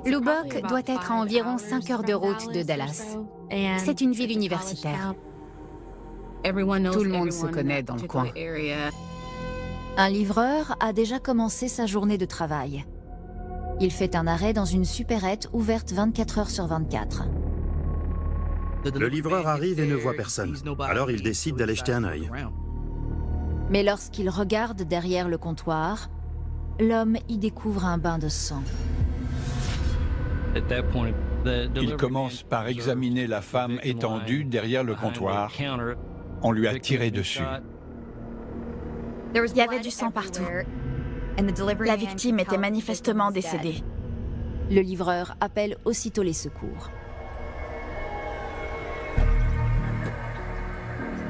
Lubbock doit être à environ 5 heures de route de Dallas. C'est une ville universitaire. Tout le monde se connaît dans le coin. Un livreur a déjà commencé sa journée de travail. Il fait un arrêt dans une supérette ouverte 24 heures sur 24. Le livreur arrive et ne voit personne. Alors il décide d'aller jeter un œil. Mais lorsqu'il regarde derrière le comptoir, l'homme y découvre un bain de sang. Il commence par examiner la femme étendue derrière le comptoir. On lui a tiré dessus. Il y avait du sang partout. La victime était manifestement décédée. Le livreur appelle aussitôt les secours.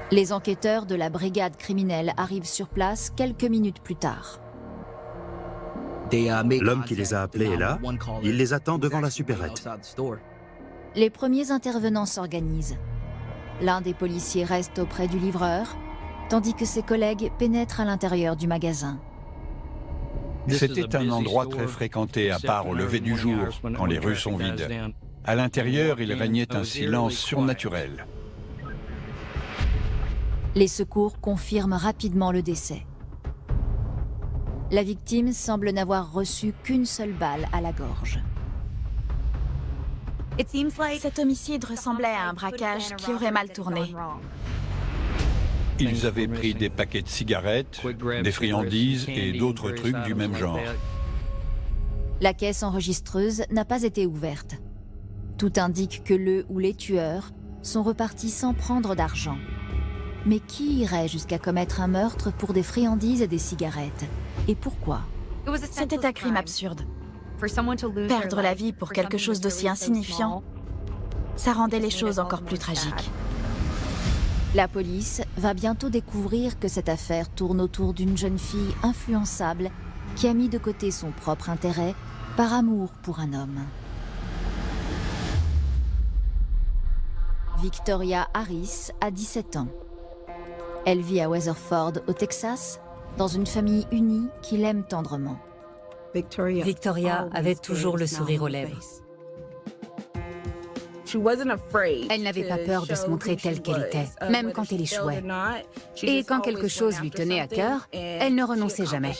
Les enquêteurs de la brigade criminelle arrivent sur place quelques minutes plus tard. L'homme qui les a appelés est là. Il les attend devant la supérette. Les premiers intervenants s'organisent. L'un des policiers reste auprès du livreur, tandis que ses collègues pénètrent à l'intérieur du magasin. C'était un endroit très fréquenté, à part au lever du jour, quand les rues sont vides. À l'intérieur, il régnait un silence surnaturel. Les secours confirment rapidement le décès. La victime semble n'avoir reçu qu'une seule balle à la gorge. Cet homicide ressemblait à un braquage qui aurait mal tourné. Ils avaient pris des paquets de cigarettes, des friandises et d'autres trucs du même genre. La caisse enregistreuse n'a pas été ouverte. Tout indique que le ou les tueurs sont repartis sans prendre d'argent. Mais qui irait jusqu'à commettre un meurtre pour des friandises et des cigarettes? Et pourquoi? C'était un crime absurde. Perdre la vie pour quelque chose d'aussi insignifiant, ça rendait les choses encore plus tragiques. La police va bientôt découvrir que cette affaire tourne autour d'une jeune fille influençable qui a mis de côté son propre intérêt par amour pour un homme. Victoria Harris a 17 ans. Elle vit à Weatherford, au Texas, dans une famille unie qui l'aime tendrement. Victoria avait toujours le sourire aux lèvres. Elle n'avait pas peur de se montrer telle qu'elle était, même quand elle échouait. Et quand quelque chose lui tenait à cœur, elle ne renonçait jamais.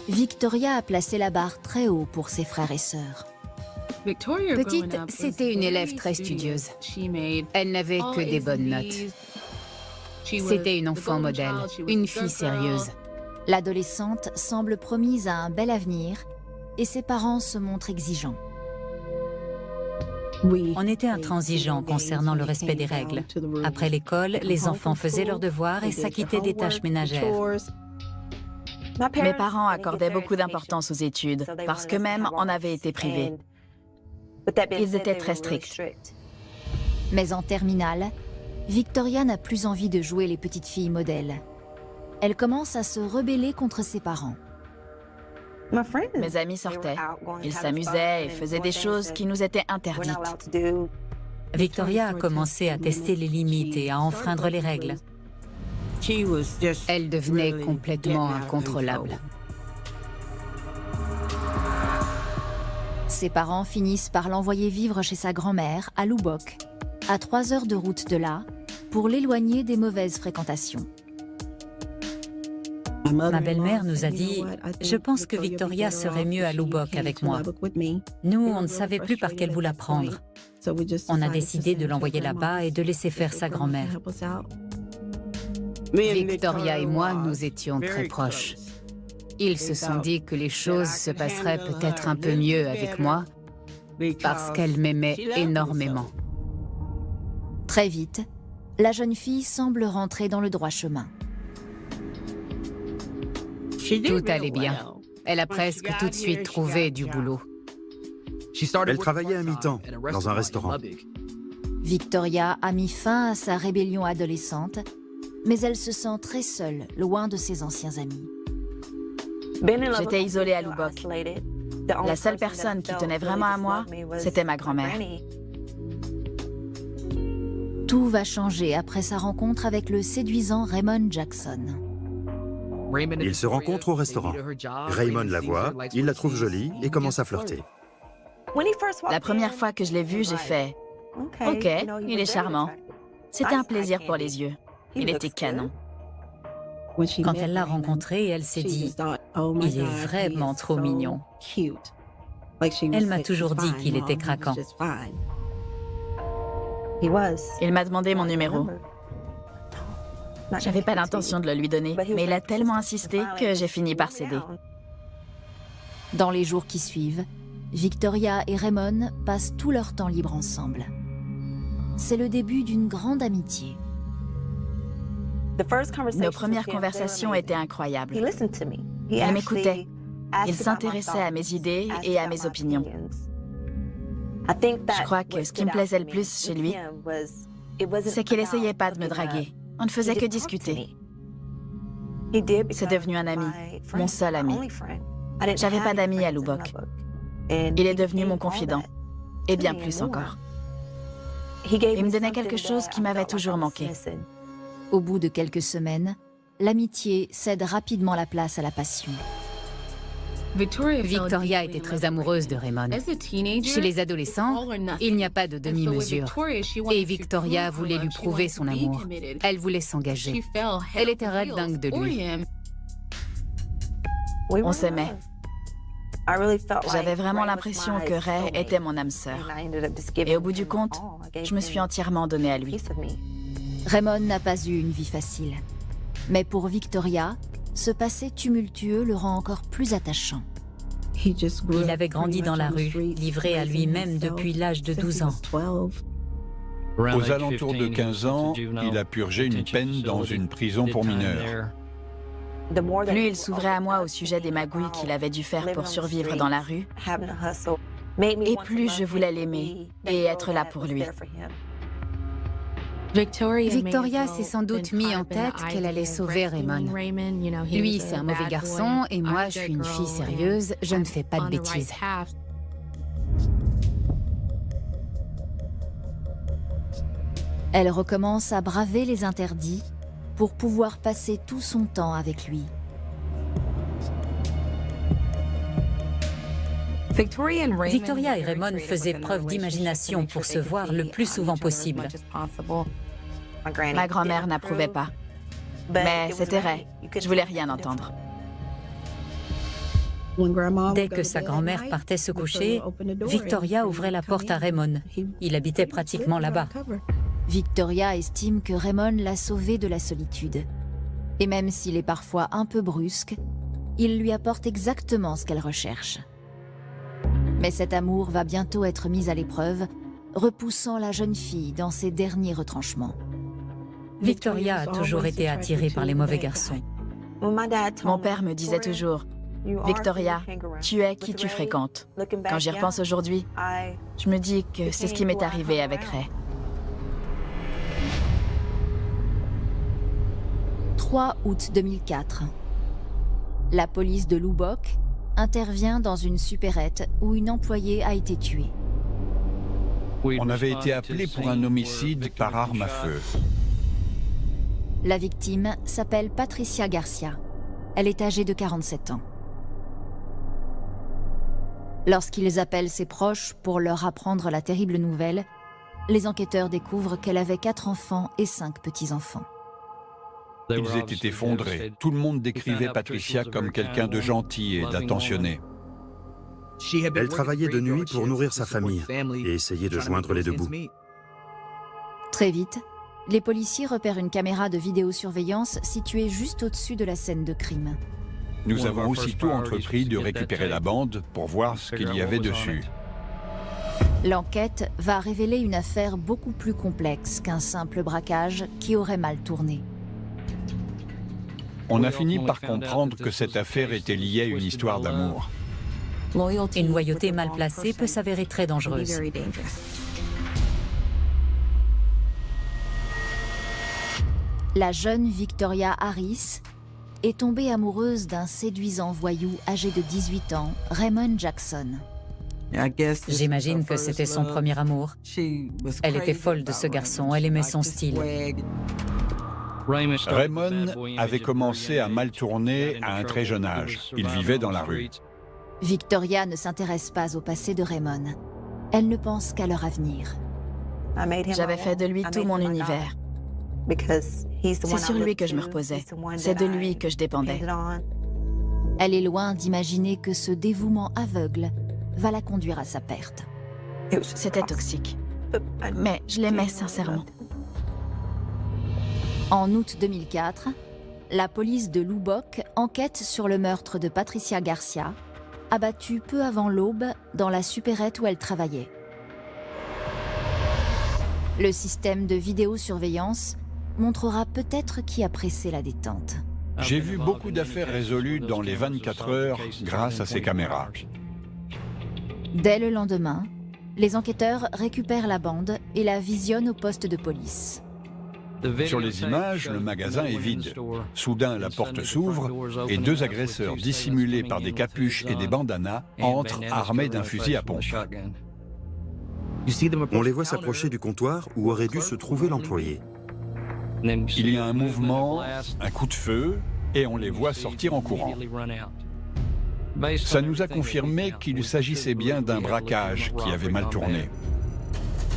Victoria a placé la barre très haut pour ses frères et sœurs. Petite, c'était une élève très studieuse. Elle n'avait que des bonnes notes. C'était une enfant modèle, une fille sérieuse. L'adolescente semble promise à un bel avenir et ses parents se montrent exigeants. On était intransigeants concernant le respect des règles. Après l'école, les enfants faisaient leurs devoirs et s'acquittaient des tâches ménagères. Mes parents accordaient beaucoup d'importance aux études, parce qu'eux-mêmes en avaient été privés. Ils étaient très stricts. Mais en terminale, Victoria n'a plus envie de jouer les petites filles modèles. Elle commence à se rebeller contre ses parents. Mes amis sortaient. Ils s'amusaient et faisaient des choses qui nous étaient interdites. Victoria a commencé à tester les limites et à enfreindre les règles. Elle devenait complètement incontrôlable. Ses parents finissent par l'envoyer vivre chez sa grand-mère à Lubbock, à 3 heures de route de là, pour l'éloigner des mauvaises fréquentations. Ma belle-mère nous a dit « Je pense que Victoria serait mieux à Lubbock avec moi. » Nous, on ne savait plus par quel bout la prendre. On a décidé de l'envoyer là-bas et de laisser faire sa grand-mère. Victoria et moi, nous étions très proches. Ils se sont dit que les choses se passeraient peut-être un peu mieux avec moi, parce qu'elle m'aimait énormément. Très vite, la jeune fille semble rentrer dans le droit chemin. Tout allait bien. Elle a presque tout de suite trouvé du boulot. Elle travaillait à mi-temps dans un restaurant. Victoria a mis fin à sa rébellion adolescente, mais elle se sent très seule, loin de ses anciens amis. J'étais isolée à Lubbock. La seule personne qui tenait vraiment à moi, c'était ma grand-mère. Tout va changer après sa rencontre avec le séduisant Raymond Jackson. Ils se rencontrent au restaurant. Raymond la voit, il la trouve jolie et commence à flirter. La première fois que je l'ai vu, j'ai fait « Ok, il est charmant ». C'était un plaisir pour les yeux. Il était canon. Quand elle l'a rencontré, elle s'est dit « Il est vraiment trop mignon ». Elle m'a toujours dit qu'il était craquant. Il m'a demandé mon numéro. J'avais pas l'intention de le lui donner, mais il a tellement insisté que j'ai fini par céder. Dans les jours qui suivent, Victoria et Raymond passent tout leur temps libre ensemble. C'est le début d'une grande amitié. Nos premières conversations étaient incroyables. Il m'écoutait. Il s'intéressait à mes idées et à mes opinions. Je crois que ce qui me plaisait le plus chez lui, c'est qu'il essayait pas de me draguer. On ne faisait que discuter. C'est devenu un ami, mon seul ami. J'avais pas d'amis à Lubbock. Il est devenu mon confident, et bien plus encore. Il me donnait quelque chose qui m'avait toujours manqué. Au bout de quelques semaines, l'amitié cède rapidement la place à la passion. Victoria était très amoureuse de Raymond. Chez les adolescents, il n'y a pas de demi-mesure. Et Victoria voulait lui prouver son amour. Elle voulait s'engager. Elle était red dingue de lui. On s'aimait. J'avais vraiment l'impression que Ray était mon âme sœur. Et au bout du compte, je me suis entièrement donnée à lui. Raymond n'a pas eu une vie facile. Mais pour Victoria, ce passé tumultueux le rend encore plus attachant. Il avait grandi dans la rue, livré à lui-même depuis l'âge de 12 ans. Aux alentours de 15 ans, il a purgé une peine dans une prison pour mineurs. Plus il s'ouvrait à moi au sujet des magouilles qu'il avait dû faire pour survivre dans la rue, et plus je voulais l'aimer et être là pour lui. Victoria s'est sans doute mis en tête qu'elle allait sauver Raymond. Lui, c'est un mauvais garçon, et moi, je suis une fille sérieuse, je ne fais pas de bêtises. Elle recommence à braver les interdits pour pouvoir passer tout son temps avec lui. Victoria et Raymond faisaient preuve d'imagination pour se voir le plus souvent possible. Ma grand-mère n'approuvait pas. Mais c'était Ray. Je voulais rien entendre. Dès que sa grand-mère partait se coucher, Victoria ouvrait la porte à Raymond. Il habitait pratiquement là-bas. Victoria estime que Raymond l'a sauvée de la solitude. Et même s'il est parfois un peu brusque, il lui apporte exactement ce qu'elle recherche. Mais cet amour va bientôt être mis à l'épreuve, repoussant la jeune fille dans ses derniers retranchements. Victoria a toujours été attirée par les mauvais garçons. Mon père me disait toujours, « Victoria, tu es qui tu fréquentes. » Quand j'y repense aujourd'hui, je me dis que c'est ce qui m'est arrivé avec Ray. 3 août 2004. La police de Lubbock intervient dans une supérette où une employée a été tuée. On avait été appelé pour un homicide par arme à feu. La victime s'appelle Patricia Garcia. Elle est âgée de 47 ans. Lorsqu'ils appellent ses proches pour leur apprendre la terrible nouvelle, les enquêteurs découvrent qu'elle avait 4 enfants et 5 petits-enfants. Ils étaient effondrés. Tout le monde décrivait Patricia comme quelqu'un de gentil et d'attentionné. Elle travaillait de nuit pour nourrir sa famille et essayait de joindre les deux bouts. Très vite, les policiers repèrent une caméra de vidéosurveillance située juste au-dessus de la scène de crime. Nous avons aussitôt entrepris de récupérer la bande pour voir ce qu'il y avait dessus. L'enquête va révéler une affaire beaucoup plus complexe qu'un simple braquage qui aurait mal tourné. On a fini par comprendre que cette affaire était liée à une histoire d'amour. Une loyauté mal placée peut s'avérer très dangereuse. La jeune Victoria Harris est tombée amoureuse d'un séduisant voyou âgé de 18 ans, Raymond Jackson. J'imagine que c'était son premier amour. Elle était folle de ce garçon, elle aimait son style. Raymond avait commencé à mal tourner à un très jeune âge. Il vivait dans la rue. Victoria ne s'intéresse pas au passé de Raymond. Elle ne pense qu'à leur avenir. J'avais fait de lui tout mon univers. C'est sur lui que je me reposais. C'est de lui que je dépendais. Elle est loin d'imaginer que ce dévouement aveugle va la conduire à sa perte. C'était toxique. Mais je l'aimais sincèrement. En août 2004, la police de Lubbock enquête sur le meurtre de Patricia Garcia, abattue peu avant l'aube dans la supérette où elle travaillait. Le système de vidéosurveillance montrera peut-être qui a pressé la détente. J'ai vu beaucoup d'affaires résolues dans les 24 heures grâce à ces caméras. Dès le lendemain, les enquêteurs récupèrent la bande et la visionnent au poste de police. Sur les images, le magasin est vide. Soudain, la porte s'ouvre et deux agresseurs dissimulés par des capuches et des bandanas entrent armés d'un fusil à pompe. On les voit s'approcher du comptoir où aurait dû se trouver l'employé. Il y a un mouvement, un coup de feu, et on les voit sortir en courant. Ça nous a confirmé qu'il s'agissait bien d'un braquage qui avait mal tourné.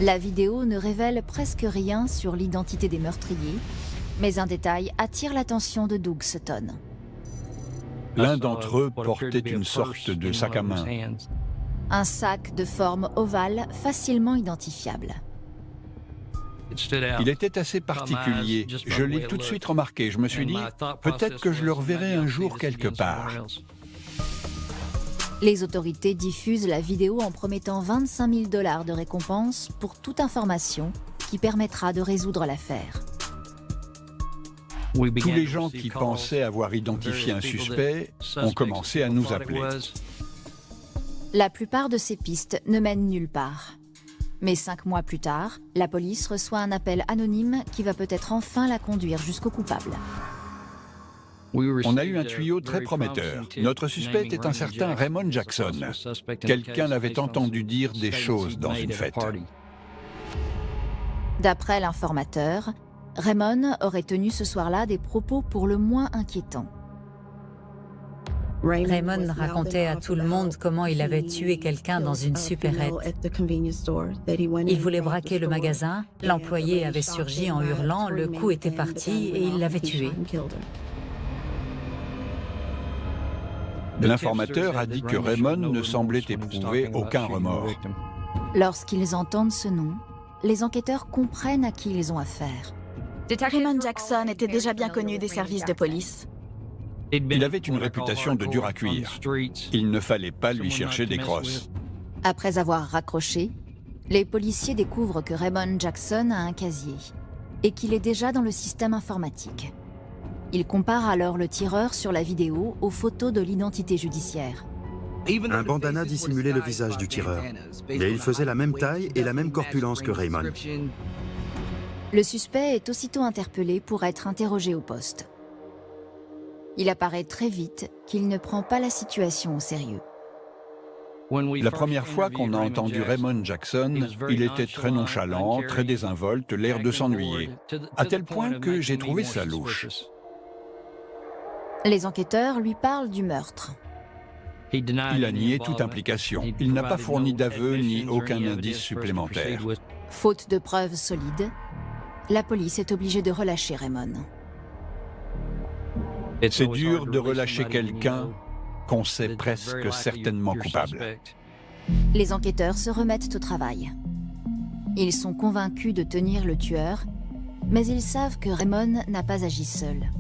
La vidéo ne révèle presque rien sur l'identité des meurtriers, mais un détail attire l'attention de Doug Sutton. L'un d'entre eux portait une sorte de sac à main. Un sac de forme ovale facilement identifiable. Il était assez particulier. Je l'ai tout de suite remarqué. Je me suis dit, peut-être que je le reverrai un jour quelque part. Les autorités diffusent la vidéo en promettant 25 000 $ de récompense pour toute information qui permettra de résoudre l'affaire. Tous les gens qui pensaient avoir identifié un suspect ont commencé à nous appeler. La plupart de ces pistes ne mènent nulle part. Mais 5 mois plus tard, la police reçoit un appel anonyme qui va peut-être enfin la conduire jusqu'au coupable. On a eu un tuyau très prometteur. Notre suspect était un certain Raymond Jackson. Quelqu'un l'avait entendu dire des choses dans une fête. D'après l'informateur, Raymond aurait tenu ce soir-là des propos pour le moins inquiétants. Raymond racontait à tout le monde comment il avait tué quelqu'un dans une supérette. Il voulait braquer le magasin, l'employé avait surgi en hurlant, le coup était parti et il l'avait tué. L'informateur a dit que Raymond ne semblait éprouver aucun remords. Lorsqu'ils entendent ce nom, les enquêteurs comprennent à qui ils ont affaire. Raymond Jackson était déjà bien connu des services de police. Il avait une réputation de dur à cuire. Il ne fallait pas lui chercher des crosses. Après avoir raccroché, les policiers découvrent que Raymond Jackson a un casier et qu'il est déjà dans le système informatique. Ils comparent alors le tireur sur la vidéo aux photos de l'identité judiciaire. Un bandana dissimulait le visage du tireur, mais il faisait la même taille et la même corpulence que Raymond. Le suspect est aussitôt interpellé pour être interrogé au poste. Il apparaît très vite qu'il ne prend pas la situation au sérieux. La première fois qu'on a entendu Raymond Jackson, il était très nonchalant, très désinvolte, l'air de s'ennuyer, à tel point que j'ai trouvé ça louche. Les enquêteurs lui parlent du meurtre. Il a nié toute implication. Il n'a pas fourni d'aveu ni aucun indice supplémentaire. Faute de preuves solides, la police est obligée de relâcher Raymond. C'est dur de relâcher quelqu'un qu'on sait presque certainement coupable. Les enquêteurs se remettent au travail. Ils sont convaincus de tenir le tueur, mais ils savent que Raymond n'a pas agi seul.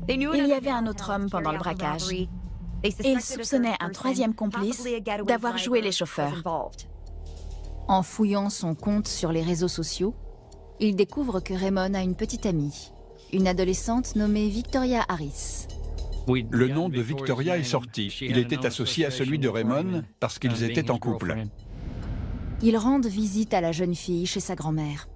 Il y avait un autre homme pendant le braquage. Et ils soupçonnaient un troisième complice d'avoir joué les chauffeurs. En fouillant son compte sur les réseaux sociaux, ils découvrent que Raymond a une petite amie, une adolescente nommée Victoria Harris. Le nom de Victoria est sorti. Il était associé à celui de Raymond parce qu'ils étaient en couple. Ils rendent visite à la jeune fille chez sa grand-mère.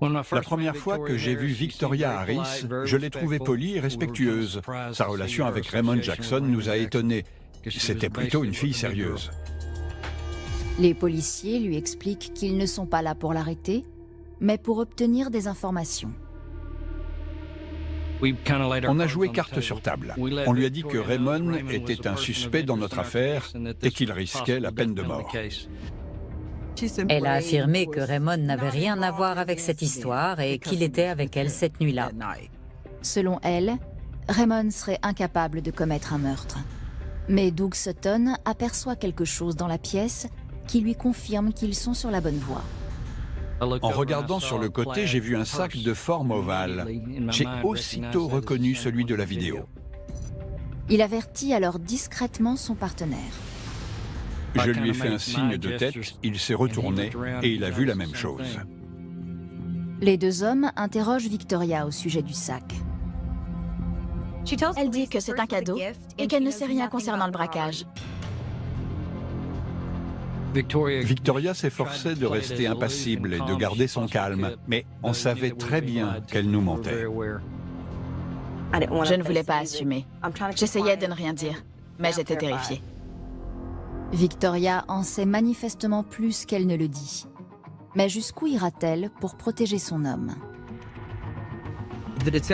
La première fois que j'ai vu Victoria Harris, je l'ai trouvée polie et respectueuse. Sa relation avec Raymond Jackson nous a étonnés. C'était plutôt une fille sérieuse. Les policiers lui expliquent qu'ils ne sont pas là pour l'arrêter, mais pour obtenir des informations. On a joué carte sur table. On lui a dit que Raymond était un suspect dans notre affaire et qu'il risquait la peine de mort. Elle a affirmé que Raymond n'avait rien à voir avec cette histoire et qu'il était avec elle cette nuit-là. Selon elle, Raymond serait incapable de commettre un meurtre. Mais Doug Sutton aperçoit quelque chose dans la pièce qui lui confirme qu'ils sont sur la bonne voie. En regardant sur le côté, j'ai vu un sac de forme ovale. J'ai aussitôt reconnu celui de la vidéo. Il avertit alors discrètement son partenaire. Je lui ai fait un signe de tête, il s'est retourné et il a vu la même chose. Les deux hommes interrogent Victoria au sujet du sac. Elle dit que c'est un cadeau et qu'elle ne sait rien concernant le braquage. Victoria s'efforçait de rester impassible et de garder son calme, mais on savait très bien qu'elle nous mentait. Je ne voulais pas assumer. J'essayais de ne rien dire, mais j'étais terrifiée. Victoria en sait manifestement plus qu'elle ne le dit. Mais jusqu'où ira-t-elle pour protéger son homme?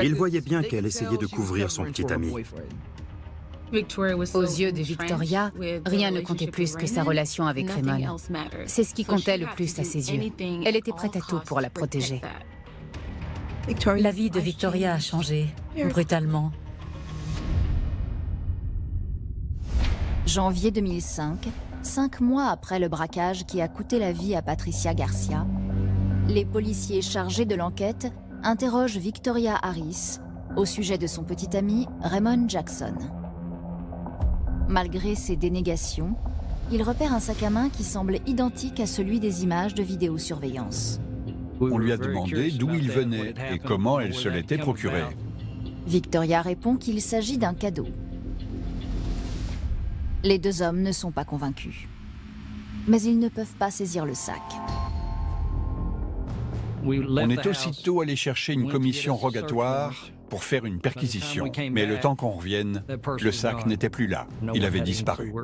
Il voyait bien qu'elle essayait de couvrir son petit ami. Aux yeux de Victoria, rien ne comptait plus que sa relation avec Raymond. C'est ce qui comptait le plus à ses yeux. Elle était prête à tout pour la protéger. La vie de Victoria a changé, brutalement. Janvier 2005, 5 mois après le braquage qui a coûté la vie à Patricia Garcia, les policiers chargés de l'enquête interrogent Victoria Harris au sujet de son petit ami Raymond Jackson. Malgré ses dénégations, il repère un sac à main qui semble identique à celui des images de vidéosurveillance. On lui a demandé d'où il venait et comment elle se l'était procuré. Victoria répond qu'il s'agit d'un cadeau. Les deux hommes ne sont pas convaincus. Mais ils ne peuvent pas saisir le sac. On est aussitôt allé chercher une commission rogatoire pour faire une perquisition. Mais le temps qu'on revienne, le sac n'était plus là. Il avait disparu.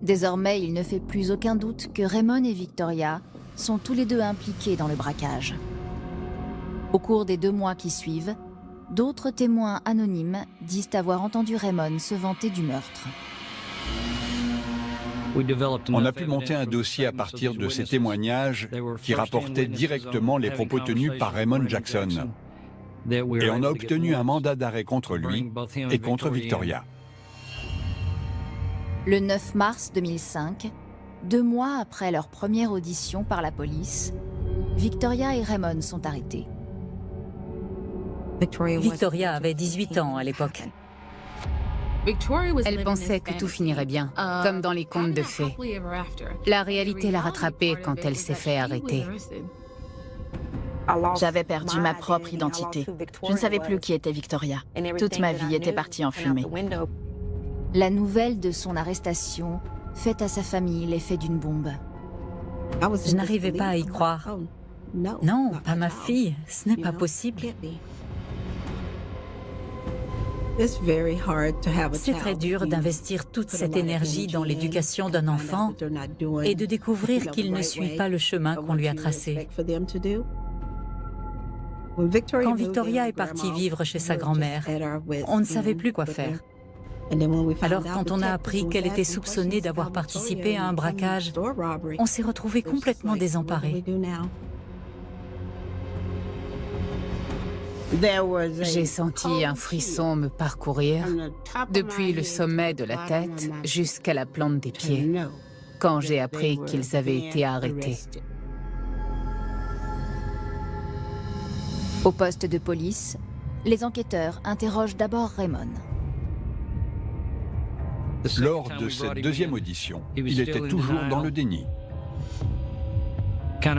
Désormais, il ne fait plus aucun doute que Raymond et Victoria sont tous les deux impliqués dans le braquage. Au cours des 2 mois qui suivent, d'autres témoins anonymes disent avoir entendu Raymond se vanter du meurtre. On a pu monter un dossier à partir de ces témoignages qui rapportaient directement les propos tenus par Raymond Jackson. Et on a obtenu un mandat d'arrêt contre lui et contre Victoria. Le 9 mars 2005, 2 mois après leur première audition par la police, Victoria et Raymond sont arrêtés. Victoria avait 18 ans à l'époque. Elle pensait que tout finirait bien, comme dans les contes de fées. La réalité l'a rattrapée quand elle s'est fait arrêter. J'avais perdu ma propre identité. Je ne savais plus qui était Victoria. Toute ma vie était partie en fumée. La nouvelle de son arrestation fait à sa famille l'effet d'une bombe. Je n'arrivais pas à y croire. Non, pas ma fille, ce n'est pas possible. C'est très dur d'investir toute cette énergie dans l'éducation d'un enfant et de découvrir qu'il ne suit pas le chemin qu'on lui a tracé. Quand Victoria est partie vivre chez sa grand-mère, on ne savait plus quoi faire. Alors quand on a appris qu'elle était soupçonnée d'avoir participé à un braquage, on s'est retrouvés complètement désemparés. J'ai senti un frisson me parcourir depuis le sommet de la tête jusqu'à la plante des pieds quand j'ai appris qu'ils avaient été arrêtés. Au poste de police, les enquêteurs interrogent d'abord Raymond. Lors de cette deuxième audition, il était toujours dans le déni.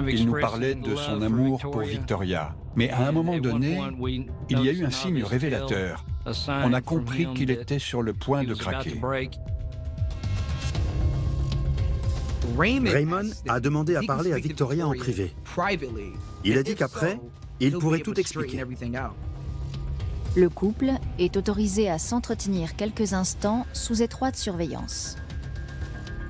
Il nous parlait de son amour pour Victoria. Mais à un moment donné, il y a eu un signe révélateur. On a compris qu'il était sur le point de craquer. Raymond a demandé à parler à Victoria en privé. Il a dit qu'après, il pourrait tout expliquer. Le couple est autorisé à s'entretenir quelques instants sous étroite surveillance.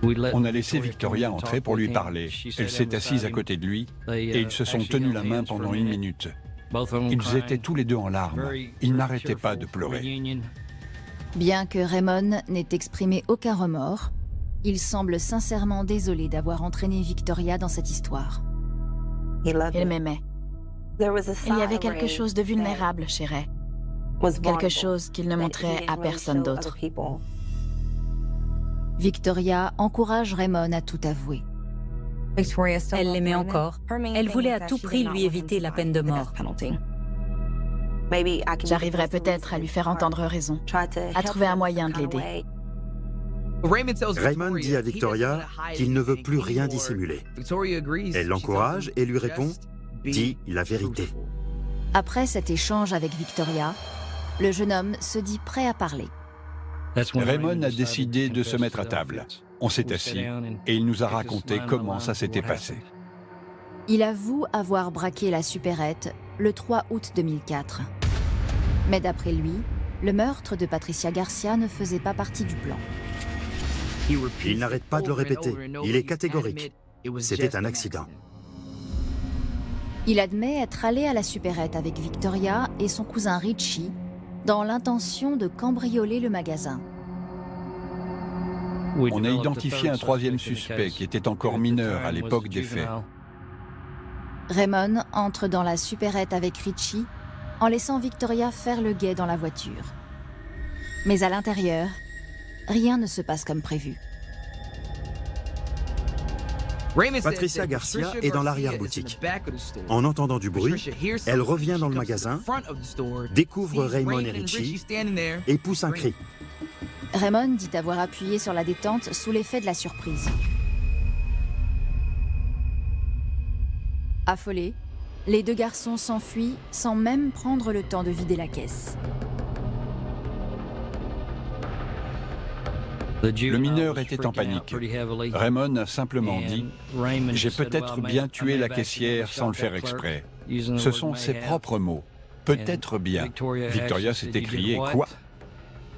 On a laissé Victoria entrer pour lui parler. Elle s'est assise à côté de lui et ils se sont tenus la main pendant 1 minute. Ils étaient tous les deux en larmes. Ils n'arrêtaient pas de pleurer. Bien que Raymond n'ait exprimé aucun remords, il semble sincèrement désolé d'avoir entraîné Victoria dans cette histoire. Il m'aimait. Il y avait quelque chose de vulnérable chez Ray. Quelque chose qu'il ne montrait à personne d'autre. Victoria encourage Raymond à tout avouer. Elle l'aimait encore. Elle voulait à tout prix lui éviter la peine de mort. J'arriverai peut-être à lui faire entendre raison, à trouver un moyen de l'aider. Raymond dit à Victoria qu'il ne veut plus rien dissimuler. Elle l'encourage et lui répond « Dis la vérité ». Après cet échange avec Victoria, le jeune homme se dit prêt à parler. Raymond a décidé de se mettre à table. On s'est assis et il nous a raconté comment ça s'était passé. Il avoue avoir braqué la supérette le 3 août 2004. Mais d'après lui, le meurtre de Patricia Garcia ne faisait pas partie du plan. Il n'arrête pas de le répéter. Il est catégorique. C'était un accident. Il admet être allé à la supérette avec Victoria et son cousin Richie dans l'intention de cambrioler le magasin. On a identifié un troisième suspect qui était encore mineur à l'époque des faits. Raymond entre dans la supérette avec Richie en laissant Victoria faire le guet dans la voiture. Mais à l'intérieur, rien ne se passe comme prévu. Patricia Garcia est dans l'arrière-boutique. En entendant du bruit, elle revient dans le magasin, découvre Raymond et Richie et pousse un cri. Raymond dit avoir appuyé sur la détente sous l'effet de la surprise. Affolés, les deux garçons s'enfuient sans même prendre le temps de vider la caisse. Le mineur était en panique. Raymond a simplement dit « J'ai peut-être bien tué la caissière sans le faire exprès. » Ce sont ses propres mots. « Peut-être bien. » Victoria s'est écriée « Quoi ?»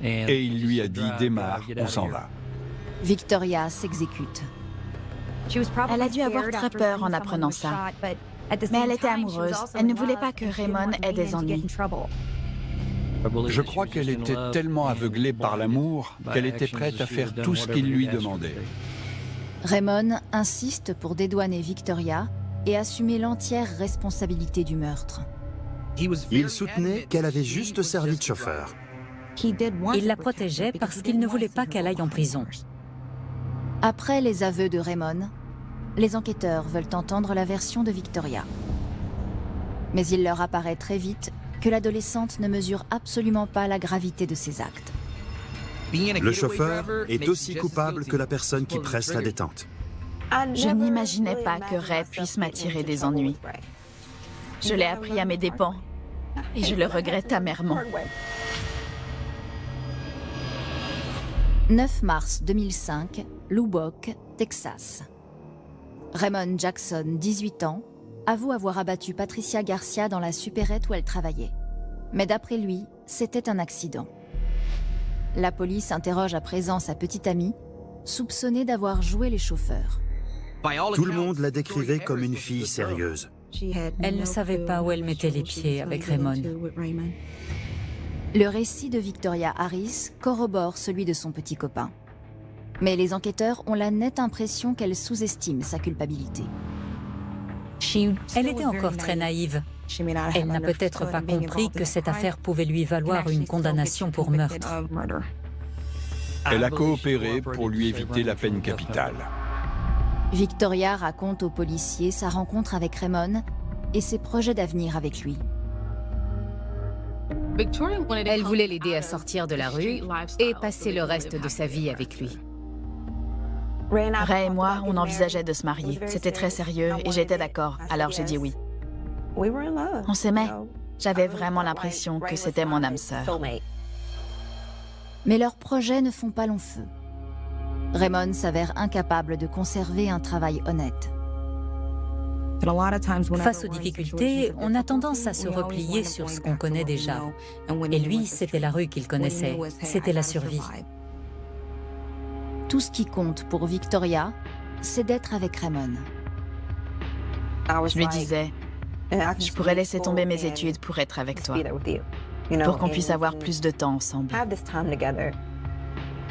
Et il lui a dit « Démarre, on s'en va. » Victoria s'exécute. Elle a dû avoir très peur en apprenant ça. Mais elle était amoureuse. Elle ne voulait pas que Raymond ait des ennuis. Je crois qu'elle était tellement aveuglée par l'amour qu'elle était prête à faire tout ce qu'il lui demandait. Raymond insiste pour dédouaner Victoria et assumer l'entière responsabilité du meurtre. Il soutenait qu'elle avait juste servi de chauffeur. Il la protégeait parce qu'il ne voulait pas qu'elle aille en prison. Après les aveux de Raymond, les enquêteurs veulent entendre la version de Victoria. Mais il leur apparaît très vite que l'adolescente ne mesure absolument pas la gravité de ses actes. Le chauffeur est aussi coupable que la personne qui presse la détente. Je n'imaginais pas que Ray puisse m'attirer des ennuis. Je l'ai appris à mes dépens et je le regrette amèrement. 9 mars 2005, Lubbock, Texas. Raymond Jackson, 18 ans, avoue avoir abattu Patricia Garcia dans la supérette où elle travaillait. Mais d'après lui, c'était un accident. La police interroge à présent sa petite amie, soupçonnée d'avoir joué les chauffeurs. Tout le monde la décrivait comme une fille sérieuse. Elle ne savait pas où elle mettait les pieds avec Raymond. Le récit de Victoria Harris corrobore celui de son petit copain. Mais les enquêteurs ont la nette impression qu'elle sous-estime sa culpabilité. Elle était encore très naïve. Elle n'a peut-être pas compris que cette affaire pouvait lui valoir une condamnation pour meurtre. Elle a coopéré pour lui éviter la peine capitale. Victoria raconte aux policiers sa rencontre avec Raymond et ses projets d'avenir avec lui. Elle voulait l'aider à sortir de la rue et passer le reste de sa vie avec lui. Ray et moi, on envisageait de se marier. C'était très sérieux et j'étais d'accord, alors j'ai dit oui. On s'aimait. J'avais vraiment l'impression que c'était mon âme sœur. Mais leurs projets ne font pas long feu. Raymond s'avère incapable de conserver un travail honnête. Face aux difficultés, on a tendance à se replier sur ce qu'on connaît déjà. Et lui, c'était la rue qu'il connaissait. C'était la survie. Tout ce qui compte pour Victoria, c'est d'être avec Raymond. Je lui disais, Je pourrais laisser tomber mes études pour être avec toi, pour qu'on puisse avoir plus de temps ensemble.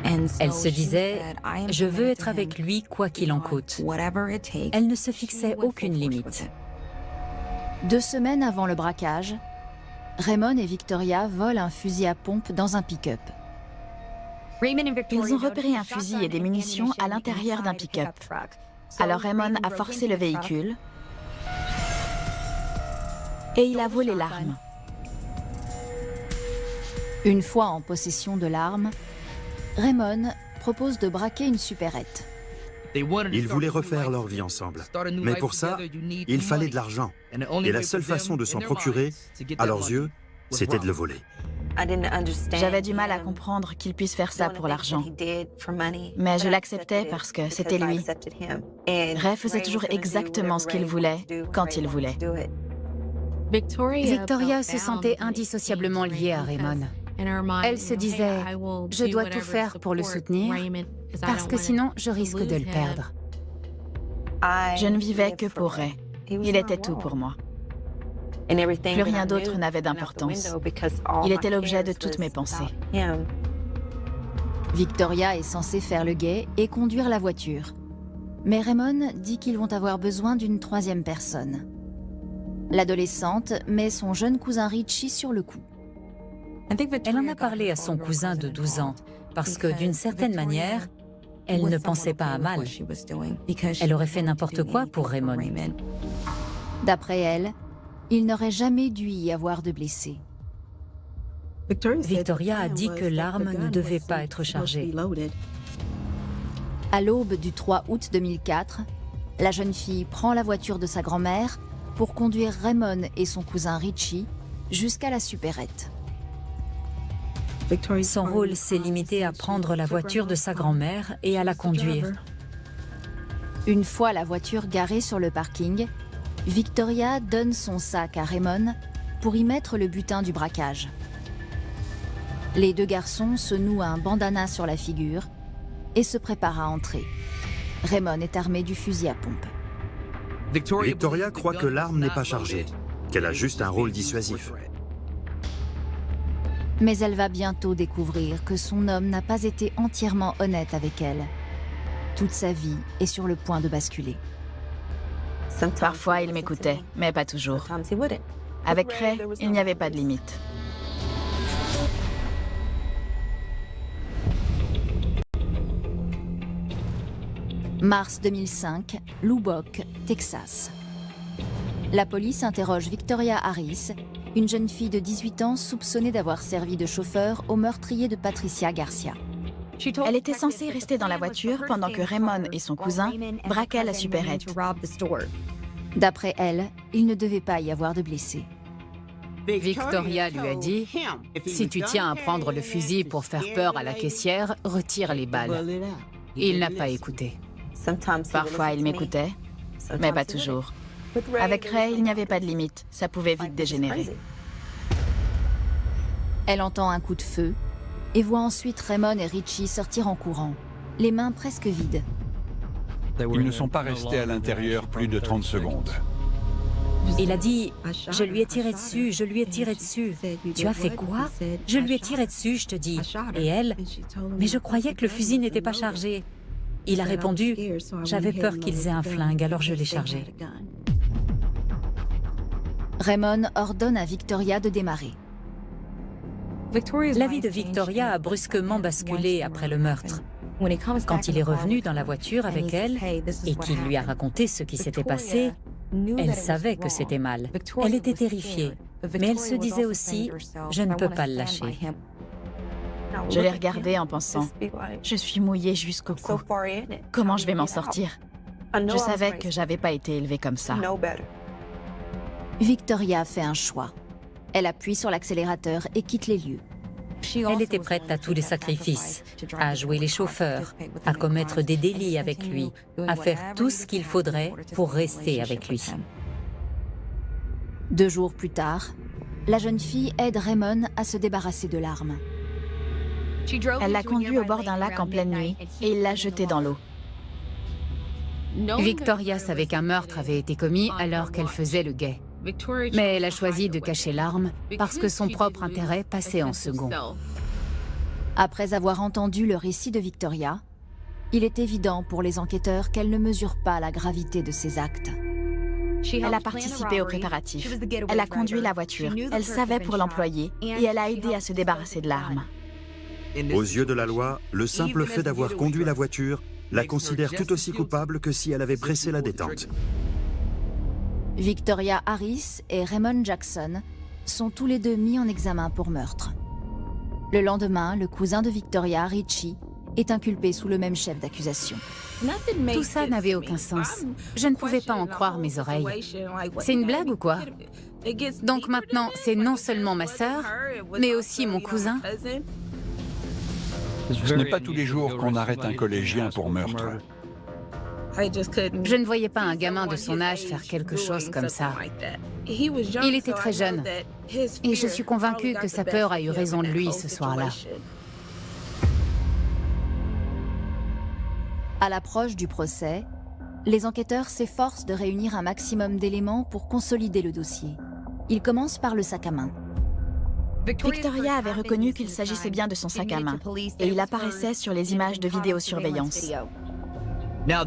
Elle se disait « Je veux être avec lui quoi qu'il en coûte ». Elle ne se fixait aucune limite. 2 semaines avant le braquage, Raymond et Victoria volent un fusil à pompe dans un pick-up. Ils ont repéré un fusil et des munitions à l'intérieur d'un pick-up. Alors Raymond a forcé le véhicule et il a volé l'arme. Une fois en possession de l'arme, Raymond propose de braquer une supérette. Ils voulaient refaire leur vie ensemble. Mais pour ça, il fallait de l'argent. Et la seule façon de s'en procurer, à leurs yeux, c'était de le voler. J'avais du mal à comprendre qu'il puisse faire ça pour l'argent. Mais je l'acceptais parce que c'était lui. Ray faisait toujours exactement ce qu'il voulait, quand il voulait. Victoria se sentait indissociablement liée à Raymond. Elle se disait « Je dois tout faire pour le soutenir, parce que sinon je risque de le perdre. » Je ne vivais que pour Ray. Il était tout pour moi. Plus rien d'autre n'avait d'importance. Il était l'objet de toutes mes pensées. Victoria est censée faire le guet et conduire la voiture. Mais Raymond dit qu'ils vont avoir besoin d'une 3e personne. L'adolescente met son jeune cousin Richie sur le coup. Elle en a parlé à son cousin de 12 ans, parce que d'une certaine manière, elle ne pensait pas à mal. Elle aurait fait n'importe quoi pour Raymond. D'après elle, il n'aurait jamais dû y avoir de blessés. Victoria a dit que l'arme ne devait pas être chargée. À l'aube du 3 août 2004, la jeune fille prend la voiture de sa grand-mère pour conduire Raymond et son cousin Richie jusqu'à la supérette. Son rôle s'est limité à prendre la voiture de sa grand-mère et à la conduire. Une fois la voiture garée sur le parking, Victoria donne son sac à Raymond pour y mettre le butin du braquage. Les 2 garçons se nouent un bandana sur la figure et se préparent à entrer. Raymond est armé du fusil à pompe. Victoria croit que l'arme n'est pas chargée, qu'elle a juste un rôle dissuasif. Mais elle va bientôt découvrir que son homme n'a pas été entièrement honnête avec elle. Toute sa vie est sur le point de basculer. Parfois, il m'écoutait, mais pas toujours. Avec Ray, il n'y avait pas de limite. Mars 2005, Lubbock, Texas. La police interroge Victoria Harris, une jeune fille de 18 ans soupçonnée d'avoir servi de chauffeur au meurtrier de Patricia Garcia. Elle était censée rester dans la voiture pendant que Raymond et son cousin braquaient la supérette. D'après elle, il ne devait pas y avoir de blessés. Victoria lui a dit « Si tu tiens à prendre le fusil pour faire peur à la caissière, retire les balles. » Il n'a pas écouté. Parfois, il m'écoutait, mais pas toujours. Avec Ray, il n'y avait pas de limite. Ça pouvait vite dégénérer. Elle entend un coup de feu et voit ensuite Raymond et Richie sortir en courant, les mains presque vides. Ils ne sont pas restés à l'intérieur plus de 30 secondes. Il a dit « Je lui ai tiré dessus, je lui ai tiré dessus. » « Tu as fait quoi ?»« Je lui ai tiré dessus, je te dis. » Et elle « Mais je croyais que le fusil n'était pas chargé. » Il a répondu « J'avais peur qu'ils aient un flingue, alors je l'ai chargé. » Raymond ordonne à Victoria de démarrer. La vie de Victoria a brusquement basculé après le meurtre. Quand il est revenu dans la voiture avec elle et qu'il lui a raconté ce qui s'était passé, elle savait que c'était mal. Elle était terrifiée, mais elle se disait aussi « Je ne peux pas le lâcher ». Je l'ai regardé en pensant « Je suis mouillée jusqu'au cou. Comment je vais m'en sortir ?» Je savais que j'avais pas été élevée comme ça. Victoria fait un choix. Elle appuie sur l'accélérateur et quitte les lieux. Elle était prête à tous les sacrifices, à jouer les chauffeurs, à commettre des délits avec lui, à faire tout ce qu'il faudrait pour rester avec lui. 2 jours plus tard, la jeune fille aide Raymond à se débarrasser de l'arme. Elle l'a conduit au bord d'un lac en pleine nuit et il l'a jeté dans l'eau. Victoria savait qu'un meurtre avait été commis alors qu'elle faisait le guet. Mais elle a choisi de cacher l'arme parce que son propre intérêt passait en second. Après avoir entendu le récit de Victoria, il est évident pour les enquêteurs qu'elle ne mesure pas la gravité de ses actes. Elle a participé aux préparatifs. Elle a conduit la voiture. Elle savait pour l'employer et elle a aidé à se débarrasser de l'arme. Aux yeux de la loi, le simple fait d'avoir conduit la voiture la considère tout aussi coupable que si elle avait pressé la détente. Victoria Harris et Raymond Jackson sont tous les deux mis en examen pour meurtre. Le lendemain, le cousin de Victoria, Richie, est inculpé sous le même chef d'accusation. Tout ça n'avait aucun sens. Je ne pouvais pas en croire mes oreilles. C'est une blague ou quoi? Donc maintenant, c'est non seulement ma sœur, mais aussi mon cousin? Ce n'est pas tous les jours qu'on arrête un collégien pour meurtre. Je ne voyais pas un gamin de son âge faire quelque chose comme ça. Il était très jeune, et je suis convaincue que sa peur a eu raison de lui ce soir-là. À l'approche du procès, les enquêteurs s'efforcent de réunir un maximum d'éléments pour consolider le dossier. Ils commencent par le sac à main. Victoria avait reconnu qu'il s'agissait bien de son sac à main, et il apparaissait sur les images de vidéosurveillance.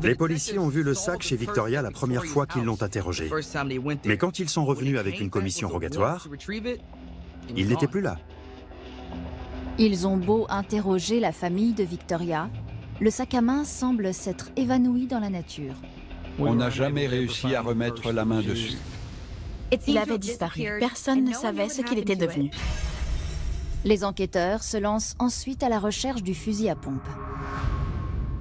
Les policiers ont vu le sac chez Victoria la première fois qu'ils l'ont interrogé. Mais quand ils sont revenus avec une commission rogatoire, il n'était plus là. Ils ont beau interroger la famille de Victoria, le sac à main semble s'être évanoui dans la nature. On n'a jamais réussi à remettre la main dessus. Il avait disparu. Personne ne savait ce qu'il était devenu. Les enquêteurs se lancent ensuite à la recherche du fusil à pompe.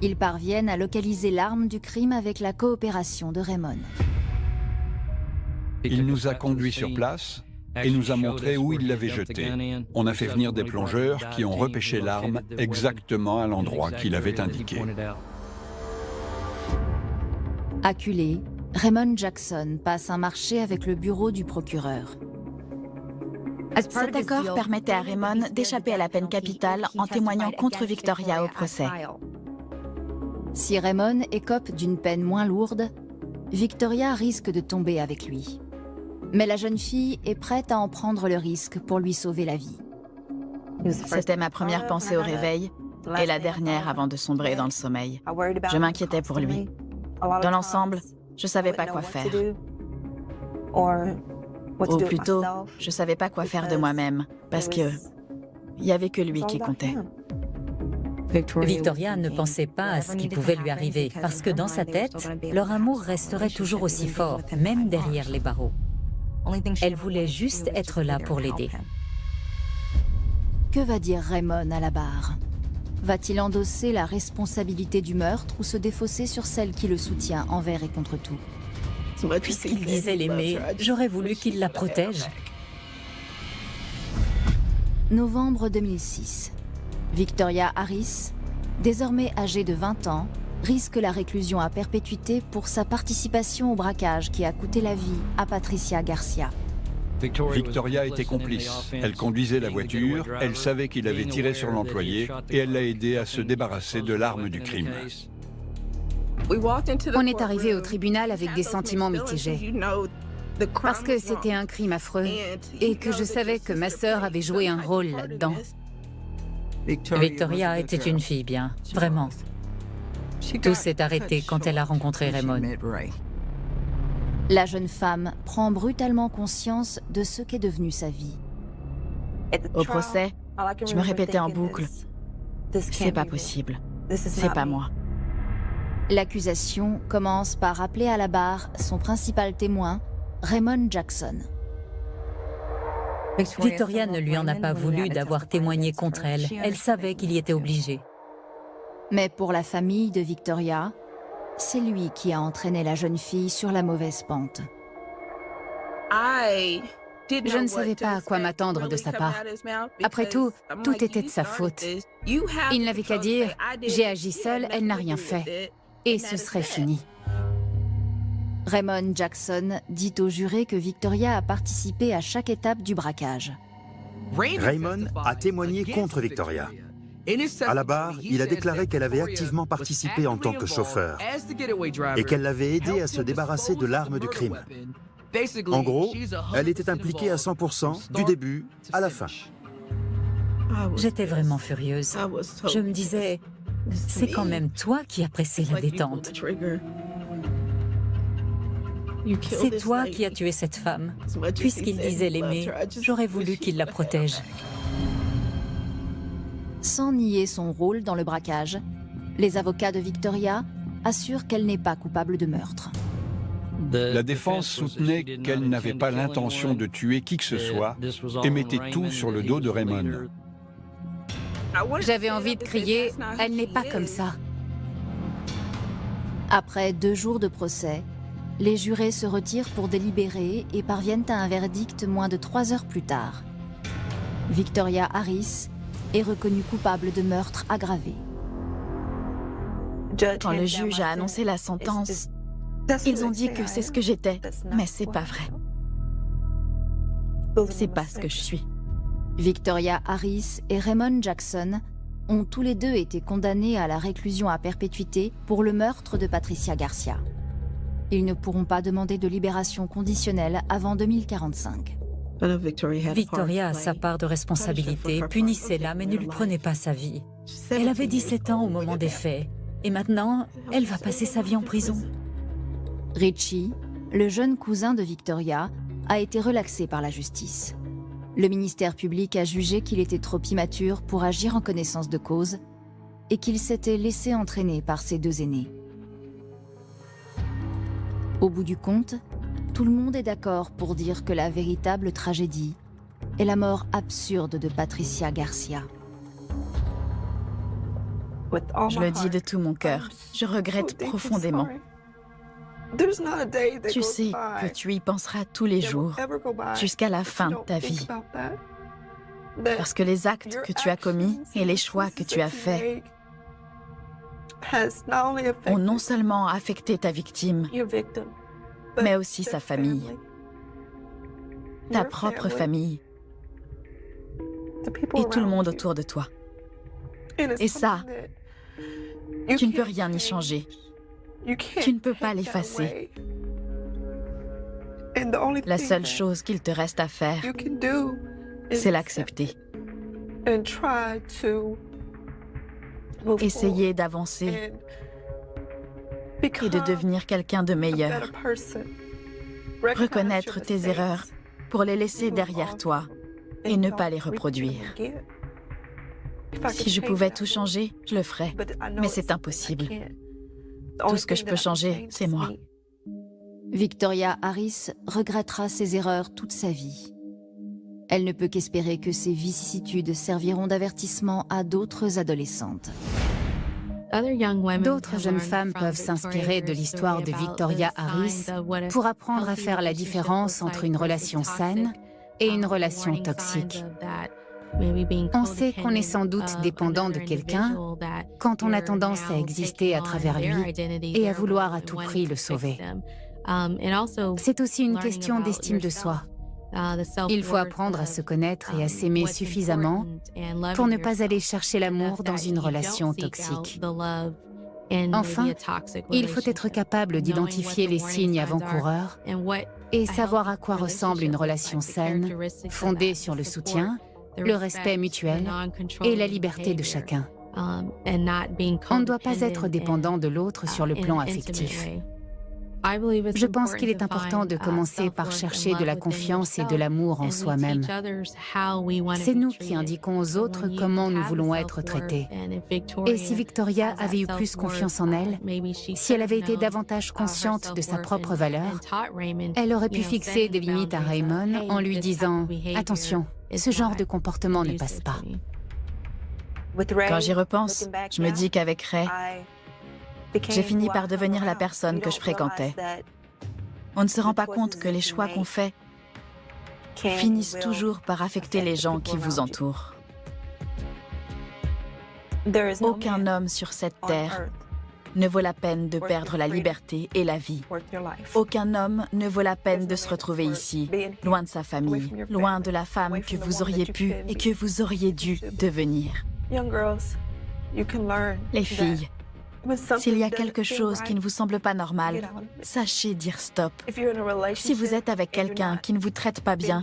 Ils parviennent à localiser l'arme du crime avec la coopération de Raymond. Il nous a conduits sur place et nous a montré où il l'avait jetée. On a fait venir des plongeurs qui ont repêché l'arme exactement à l'endroit qu'il avait indiqué. Acculé, Raymond Jackson passe un marché avec le bureau du procureur. Cet accord permettait à Raymond d'échapper à la peine capitale en témoignant contre Victoria au procès. Si Raymond écope d'une peine moins lourde, Victoria risque de tomber avec lui. Mais la jeune fille est prête à en prendre le risque pour lui sauver la vie. C'était ma première pensée au réveil et la dernière avant de sombrer dans le sommeil. Je m'inquiétais pour lui. Dans l'ensemble, je ne savais pas quoi faire. Ou plutôt, je ne savais pas quoi faire de moi-même, parce que il n'y avait que lui qui comptait. Victoria ne pensait pas à ce qui pouvait lui arriver, parce que dans sa tête, leur amour resterait toujours aussi fort, même derrière les barreaux. Elle voulait juste être là pour l'aider. Que va dire Raymond à la barre? Va-t-il endosser la responsabilité du meurtre ou se défausser sur celle qui le soutient envers et contre tout? Puisqu'il disait l'aimer, j'aurais voulu qu'il la protège. Novembre 2006. Victoria Harris, désormais âgée de 20 ans, risque la réclusion à perpétuité pour sa participation au braquage qui a coûté la vie à Patricia Garcia. Victoria était complice. Elle conduisait la voiture, elle savait qu'il avait tiré sur l'employé et elle l'a aidé à se débarrasser de l'arme du crime. On est arrivé au tribunal avec des sentiments mitigés. Parce que c'était un crime affreux et que je savais que ma sœur avait joué un rôle là-dedans. Victoria était une fille bien, vraiment. Tout s'est arrêté quand elle a rencontré Raymond. La jeune femme prend brutalement conscience de ce qu'est devenue sa vie. Au procès, je me répétais en boucle, c'est pas possible, c'est pas moi. L'accusation commence par appeler à la barre son principal témoin, Raymond Jackson. Victoria ne lui en a pas voulu d'avoir témoigné contre elle. Elle savait qu'il y était obligé. Mais pour la famille de Victoria, c'est lui qui a entraîné la jeune fille sur la mauvaise pente. Je ne savais pas à quoi m'attendre de sa part. Après tout, tout était de sa faute. Il n'avait qu'à dire « j'ai agi seule, elle n'a rien fait ». Et ce serait fini. Raymond Jackson dit au juré que Victoria a participé à chaque étape du braquage. Raymond a témoigné contre Victoria. À la barre, il a déclaré qu'elle avait activement participé en tant que chauffeur et qu'elle l'avait aidé à se débarrasser de l'arme du crime. En gros, elle était impliquée à 100% du début à la fin. J'étais vraiment furieuse. Je me disais, c'est quand même toi qui as pressé la détente. C'est toi qui as tué cette femme. Puisqu'il disait l'aimer, j'aurais voulu qu'il la protège. Sans nier son rôle dans le braquage, les avocats de Victoria assurent qu'elle n'est pas coupable de meurtre. La défense soutenait qu'elle n'avait pas l'intention de tuer qui que ce soit et mettait tout sur le dos de Raymond. J'avais envie de crier « Elle n'est pas comme ça ». Après 2 jours de procès, les jurés se retirent pour délibérer et parviennent à un verdict moins de 3 heures plus tard. Victoria Harris est reconnue coupable de meurtre aggravé. Quand le juge a annoncé la sentence, ils ont dit que c'est ce que j'étais, mais c'est pas vrai. C'est pas ce que je suis. Victoria Harris et Raymond Jackson ont tous les deux été condamnés à la réclusion à perpétuité pour le meurtre de Patricia Garcia. Ils ne pourront pas demander de libération conditionnelle avant 2045. Victoria a sa part de responsabilité, punissez-la mais ne lui prenez pas sa vie. Elle avait 17 ans au moment des faits, et maintenant, elle va passer sa vie en prison. Richie, le jeune cousin de Victoria, a été relaxé par la justice. Le ministère public a jugé qu'il était trop immature pour agir en connaissance de cause et qu'il s'était laissé entraîner par ses 2 aînés. Au bout du compte, tout le monde est d'accord pour dire que la véritable tragédie est la mort absurde de Patricia Garcia. Je le dis de tout mon cœur, je regrette profondément. Tu sais que tu y penseras tous les jours, jusqu'à la fin de ta vie. Parce que les actes que tu as commis et les choix que tu as faits ont non seulement affecté ta victime, mais aussi sa famille, ta propre famille et tout le monde autour de toi. Et ça, tu ne peux rien y changer. Tu ne peux pas l'effacer. La seule chose qu'il te reste à faire, c'est l'accepter. Essayer d'avancer et de devenir quelqu'un de meilleur. Reconnaître tes erreurs pour les laisser derrière toi et ne pas les reproduire. Si je pouvais tout changer, je le ferais, mais c'est impossible. Tout ce que je peux changer, c'est moi. Victoria Harris regrettera ses erreurs toute sa vie. Elle ne peut qu'espérer que ces vicissitudes serviront d'avertissement à d'autres adolescentes. D'autres jeunes femmes peuvent s'inspirer de l'histoire de Victoria Harris pour apprendre à faire la différence entre une relation saine et une relation toxique. On sait qu'on est sans doute dépendant de quelqu'un quand on a tendance à exister à travers lui et à vouloir à tout prix le sauver. C'est aussi une question d'estime de soi. Il faut apprendre à se connaître et à s'aimer suffisamment pour ne pas aller chercher l'amour dans une relation toxique. Enfin, il faut être capable d'identifier les signes avant-coureurs et savoir à quoi ressemble une relation saine, fondée sur le soutien, le respect mutuel et la liberté de chacun. On ne doit pas être dépendant de l'autre sur le plan affectif. Je pense qu'il est important de commencer par chercher de la confiance et de l'amour en soi-même. C'est nous qui indiquons aux autres comment nous voulons être traités. Et si Victoria avait eu plus confiance en elle, si elle avait été davantage consciente de sa propre valeur, elle aurait pu fixer des limites à Raymond en lui disant « Attention, ce genre de comportement ne passe pas ». Quand j'y repense, je me dis qu'avec Ray, j'ai fini par devenir la personne que je fréquentais. On ne se rend pas compte que les choix qu'on fait finissent toujours par affecter les gens qui vous entourent. Aucun homme sur cette terre ne vaut la peine de perdre la liberté et la vie. Aucun homme ne vaut la peine de se retrouver ici, loin de sa famille, loin de la femme que vous auriez pu et que vous auriez dû devenir. Les filles, S'il y a quelque chose qui ne vous semble pas normal, sachez dire stop. Si vous êtes avec quelqu'un qui ne vous traite pas bien,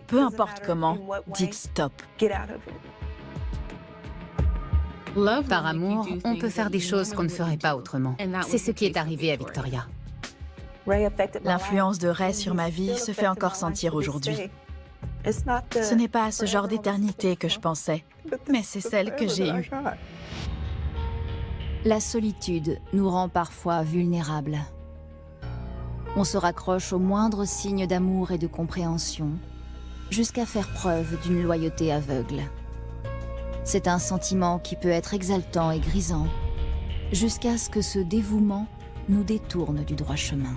peu importe comment, dites stop. Par amour, on peut faire des choses qu'on ne ferait pas autrement. C'est ce qui est arrivé à Victoria. L'influence de Ray sur ma vie se fait encore sentir aujourd'hui. Ce n'est pas à ce genre d'éternité que je pensais, mais c'est celle que j'ai eue. La solitude nous rend parfois vulnérables. On se raccroche au moindre signe d'amour et de compréhension, jusqu'à faire preuve d'une loyauté aveugle. C'est un sentiment qui peut être exaltant et grisant, jusqu'à ce que ce dévouement nous détourne du droit chemin.